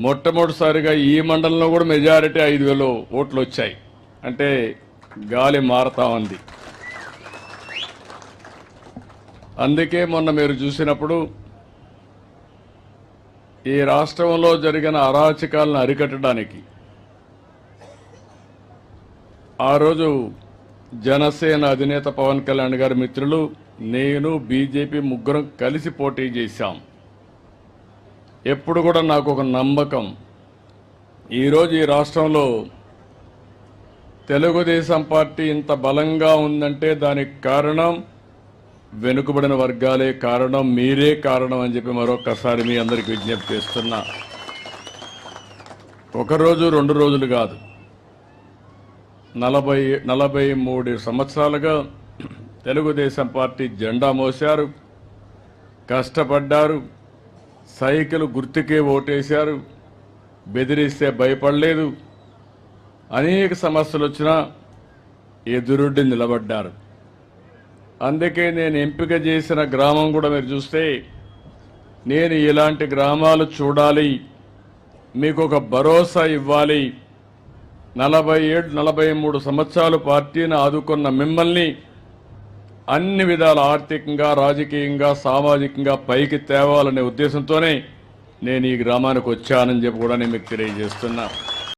మొట్టమొదటిసారిగా ఈ మండలంలో కూడా మెజారిటీ 5,000 ఓట్లు వచ్చాయి. అంటే గాలి మారతా ఉంది. అందుకే మొన్న మీరు చూసినప్పుడు ఈ రాష్ట్రంలో జరిగిన అరాచకాలను అరికట్టడానికి ఆ రోజు జనసేన అధినేత పవన్ కళ్యాణ్ గారి మిత్రులు, నేను, బీజేపీ ముగ్గురం కలిసి పోటీ చేశాం. ఎప్పుడు కూడా నాకు ఒక నమ్మకం, ఈరోజు ఈ రాష్ట్రంలో తెలుగుదేశం పార్టీ ఇంత బలంగా ఉందంటే దానికి కారణం వెనుకబడిన వర్గాలే కారణం, మీరే కారణం అని చెప్పి మరొకసారి మీ అందరికీ విజ్ఞప్తి చేస్తున్నా. ఒకరోజు 2 రోజులు కాదు, 43 సంవత్సరాలుగా తెలుగుదేశం పార్టీ జెండా మోశారు, కష్టపడ్డారు, సైకిల్ గుర్తుకే ఓటేశారు, బెదిరిస్తే భయపడలేదు. అనేక సమస్యలు వచ్చినా ఎదురుడ్డి నిలబడ్డారు. అందుకే నేను ఎంపిక చేసిన గ్రామం కూడా మీరు చూస్తే, నేను ఇలాంటి గ్రామాలు చూడాలి, మీకు ఒక భరోసా ఇవ్వాలి. 43 సంవత్సరాలు పార్టీని ఆదుకున్న మిమ్మల్ని అన్ని విధాల ఆర్థికంగా, రాజకీయంగా, సామాజికంగా పైకి తేవాలనే ఉద్దేశంతోనే నేను ఈ గ్రామానికి వచ్చానని చెప్పి కూడా నేను మీకు తెలియజేస్తున్నా.